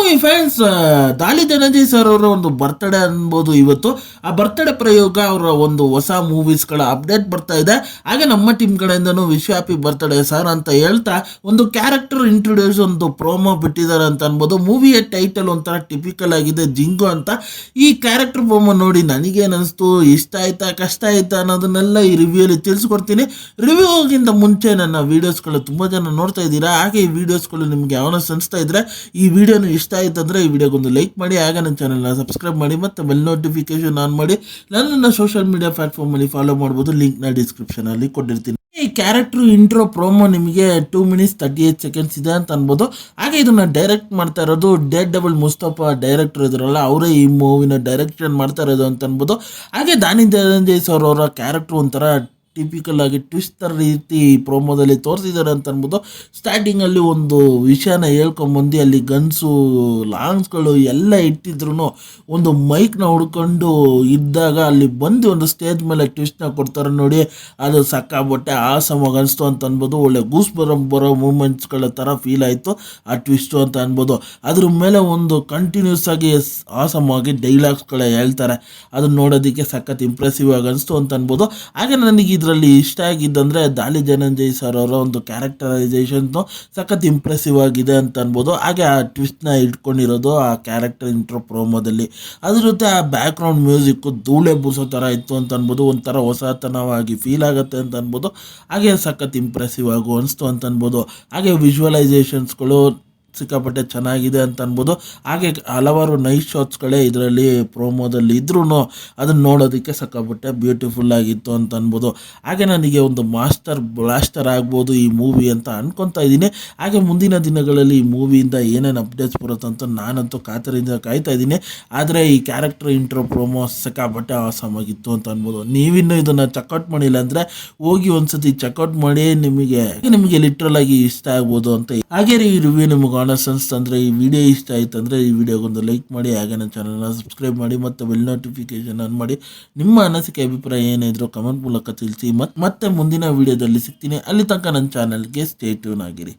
Movie fans ದಾಳಿ Dhananjay sir ಅವರ ಒಂದು ಬರ್ತ್ಡೇ ಅನ್ಬೋದು ಇವತ್ತು. ಆ ಬರ್ತ್ಡೇ ಪ್ರಯೋಗ ಅವರ ಒಂದು ಹೊಸ ಮೂವೀಸ್ಗಳ ಅಪ್ಡೇಟ್ ಬರ್ತಾ ಇದೆ. ಹಾಗೆ ನಮ್ಮ ಟೀಮ್ ಕಡೆಯಿಂದನೂ ವಿಶ್ ಹ್ಯಾಪಿ ಬರ್ತ್ಡೇ ಸರ್ ಅಂತ ಹೇಳ್ತಾ ಒಂದು ಕ್ಯಾರೆಕ್ಟರ್ ಇಂಟ್ರೊಡ್ಯೂಸ್ ಒಂದು ಪ್ರೋಮೋ ಬಿಟ್ಟಿದ್ದಾರೆ ಅಂತ ಅನ್ಬೋದು. ಮೂವಿಯ ಟೈಟಲ್ ಒಂಥರ ಟಿಪಿಕಲ್ ಆಗಿದೆ, ಜಿಂಗು ಅಂತ. ಈ ಕ್ಯಾರೆಕ್ಟರ್ ಪ್ರೋಮೋ ನೋಡಿ ನನಗೇನು ಅನಿಸ್ತು, ಇಷ್ಟ ಆಯ್ತಾ ಕಷ್ಟ ಆಯ್ತಾ ಅನ್ನೋದನ್ನೆಲ್ಲ ಈ ರಿವ್ಯೂಲಿ ತಿಳಿಸ್ಕೊಡ್ತೀನಿ. ರಿವ್ಯೂಗಿಂತ ಮುಂಚೆ ನನ್ನ ವೀಡಿಯೋಸ್ಗಳು ತುಂಬ ಜನ ನೋಡ್ತಾ ಇದ್ದೀರಾ. ಹಾಗೆ ಈ ವೀಡಿಯೋಸ್ಗಳು ನಿಮಗೆ ಯಾವನ ಅನಿಸ್ತಾ ಇದ್ರೆ ಈ ವಿಡಿಯೋನ ಇಷ್ಟ ಆಯ್ತು ಅಂದರೆ ಈ ವಿಡಿಯೋಗೊಂದು ಲೈಕ್ ಮಾಡಿ, ಹಾಗೆ ನನ್ನ ಚಾನಲ್ನ ಸಬ್ಸ್ಕ್ರೈಬ್ ಮಾಡಿ ಮತ್ತು ಬೆಲ್ ನೋಟಿಫಿಕೇಶನ್ ಆನ್ ಮಾಡಿ. ನನ್ನನ್ನು ಸೋಷಿಯಲ್ ಮೀಡಿಯಾ ಪ್ಲಾಟ್ಫಾರ್ಮಲ್ಲಿ ಫಾಲೋ ಮಾಡ್ಬೋದು, ಲಿಂಕ್ನ ಡಿಸ್ಕ್ರಿಪ್ಷನಲ್ಲಿ ಕೊಟ್ಟಿರ್ತೀನಿ. ಈ ಕ್ಯಾರೆಕ್ಟರ್ ಇಂಟ್ರೋ ಪ್ರೋಮೋ ನಿಮಗೆ 2 minutes 38 seconds ಇದೆ ಅಂತ ಅನ್ಬೋದು. ಹಾಗೆ ಇದನ್ನ ಡೈರೆಕ್ಟ್ ಮಾಡ್ತಾ ಇರೋದು ಡೇರ್ ಡೆವಿಲ್ ಮುಸ್ತಫಾ ಡೈರೆಕ್ಟರ್ ಇದ್ರಲ್ಲ, ಅವರೇ ಈ ಮೂವಿನ ಡೈರೆಕ್ಷನ್ ಮಾಡ್ತಾ ಇರೋದು ಅಂತ ಅನ್ಬೋದು. ಹಾಗೆ ದಾಳಿ ಧನಂಜಯ್ ಸರ್ ಅವರ ಕ್ಯಾರೆಕ್ಟರ್ ಒಂಥರ ಟಿಪಿಕಲ್ ಆಗಿ ಟ್ವಿಸ್ಟರ್ ರೀತಿ ಪ್ರೋಮೋದಲ್ಲಿ ತೋರಿಸಿದ್ದಾರೆ ಅಂತ ಅನ್ಬೋದು. ಸ್ಟಾರ್ಟಿಂಗಲ್ಲಿ ಒಂದು ವಿಷಯನ ಹೇಳ್ಕೊಂಬಂದು ಅಲ್ಲಿ ಗನ್ಸು ಲಾಂಗ್ಸ್ಗಳು ಎಲ್ಲ ಇಟ್ಟಿದ್ರು ಒಂದು ಮೈಕ್ನ ಹುಡ್ಕೊಂಡು ಇದ್ದಾಗ ಅಲ್ಲಿ ಬಂದು ಒಂದು ಸ್ಟೇಜ್ ಮೇಲೆ ಟ್ವಿಸ್ಟ್ನ ಕೊಡ್ತಾರೆ ನೋಡಿ, ಅದು ಸಕ್ಕಾಬಟ್ಟೆ ಆಸಮಾಗಿ ಅನಿಸ್ತು ಅಂತ ಅನ್ಬೋದು. ಒಳ್ಳೆ ಗೂಸ್ ಬರೋ ಮೂಮೆಂಟ್ಸ್ಗಳ ಥರ ಫೀಲ್ ಆಯಿತು ಆ ಟ್ವಿಸ್ಟು ಅಂತ ಅನ್ಬೋದು. ಅದ್ರ ಮೇಲೆ ಒಂದು ಕಂಟಿನ್ಯೂಸ್ ಆಗಿ ಆಸಮಾಗಿ ಡೈಲಾಗ್ಸ್ಗಳ ಹೇಳ್ತಾರೆ, ಅದನ್ನ ನೋಡೋದಕ್ಕೆ ಸಖತ್ ಇಂಪ್ರೆಸಿವ್ ಆಗಿ ಅನಿಸ್ತು ಅಂತ ಅನ್ಬೋದು. ಹಾಗೆ ನನಗೆ ಇದರಲ್ಲಿ ಇಷ್ಟ ಆಗಿದ್ದಂದರೆ ದಾಳಿ ಧನಂಜಯ್ ಸರ್ ಅವರ ಒಂದು ಕ್ಯಾರೆಕ್ಟರೈಸೇಷನ್ ಸಖತ್ ಇಂಪ್ರೆಸಿವ್ ಆಗಿದೆ ಅಂತ ಅನ್ಬೋದು. ಹಾಗೆ ಆ ಟ್ವಿಸ್ಟ್ನ ಇಟ್ಕೊಂಡಿರೋದು ಆ ಕ್ಯಾರೆಕ್ಟರ್ ಇಂಟ್ರೋ ಪ್ರೋಮೋದಲ್ಲಿ, ಅದ್ರ ಜೊತೆ ಆ ಬ್ಯಾಕ್ ಗ್ರೌಂಡ್ ಮ್ಯೂಸಿಕ್ಕು ಧೂಳೆ ಬೂಸೋ ಥರ ಇತ್ತು ಅಂತ ಅನ್ಬೋದು. ಒಂಥರ ಹೊಸತನವಾಗಿ ಫೀಲ್ ಆಗುತ್ತೆ ಅಂತ ಅನ್ಬೋದು. ಹಾಗೆ ಸಖತ್ ಇಂಪ್ರೆಸಿವ್ ಆಗು ಅನಿಸ್ತು ಅಂತ ಅನ್ಬೋದು. ಹಾಗೆ ವಿಜುವಲೈಸೇಷನ್ಸ್ಗಳು ಸಿಕ್ಕಾಪಟ್ಟೆ ಚೆನ್ನಾಗಿದೆ ಅಂತ ಅನ್ಬೋದು. ಹಾಗೆ ಹಲವಾರು ನೈಸ್ ಶಾಟ್ಸ್ಗಳೇ ಇದರಲ್ಲಿ ಪ್ರೋಮೋದಲ್ಲಿ ಇದ್ರೂ ಅದನ್ನು ನೋಡೋದಕ್ಕೆ ಸಿಕ್ಕಾಪಟ್ಟೆ ಬ್ಯೂಟಿಫುಲ್ ಆಗಿತ್ತು ಅಂತ ಅನ್ಬೋದು. ಹಾಗೆ ನನಗೆ ಒಂದು ಮಾಸ್ಟರ್ ಬ್ಲಾಸ್ಟರ್ ಆಗ್ಬೋದು ಈ ಮೂವಿ ಅಂತ ಅನ್ಕೊತಾ ಇದ್ದೀನಿ. ಹಾಗೆ ಮುಂದಿನ ದಿನಗಳಲ್ಲಿ ಈ ಮೂವಿಯಿಂದ ಏನೇನು ಅಪ್ಡೇಟ್ಸ್ ಬರುತ್ತೆ ಅಂತ ನಾನಂತೂ ಕಾತರಿಂದ ಕಾಯ್ತಾ ಇದ್ದೀನಿ. ಆದರೆ ಈ ಕ್ಯಾರೆಕ್ಟರ್ ಇಂಟ್ರೋ ಪ್ರೋಮೋ ಸಿಕ್ಕಾಪಟ್ಟೆ ಆಸಮಾಗಿತ್ತು ಅಂತ ಅನ್ಬೋದು. ನೀವಿನ್ನೂ ಇದನ್ನು ಚೆಕ್ಔಟ್ ಮಾಡಿಲ್ಲ ಅಂದರೆ ಹೋಗಿ ಒಂದ್ಸತಿ ಚೆಕ್ಔಟ್ ಮಾಡಿ, ನಿಮಗೆ ಲಿಟ್ರಲ್ ಆಗಿ ಇಷ್ಟ ಆಗ್ಬೋದು ಅಂತ. ಹಾಗೆ ಈ ರಿವ್ಯೂ ನಿಮಗೆ ಅನ್ಸ್ತಂದ್ರೆ, ಈ ವಿಡಿಯೋ ಇಷ್ಟ ಆಯ್ತು ಅಂದರೆ ಈ ವಿಡಿಯೋಗೊಂದು ಲೈಕ್ ಮಾಡಿ, ಹಾಗೆ ನನ್ನ ಚಾನಲ್ನ ಸಬ್ಸ್ಕ್ರೈಬ್ ಮಾಡಿ ಮತ್ತು ಬೆಲ್ ನೋಟಿಫಿಕೇಶನ್ ಆನ್ ಮಾಡಿ. ನಿಮ್ಮ ಅನಿಸಿಕೆ ಅಭಿಪ್ರಾಯ ಏನಿದ್ರು ಕಮೆಂಟ್ ಮೂಲಕ ತಿಳಿಸಿ. ಮತ್ತೆ ಮುಂದಿನ ವಿಡಿಯೋದಲ್ಲಿ ಸಿಗ್ತೀನಿ. ಅಲ್ಲಿ ತನಕ ನನ್ನ ಚಾನಲ್ಗೆ ಸ್ಟೇ ಟ್ಯೂನ್ ಆಗಿರಿ.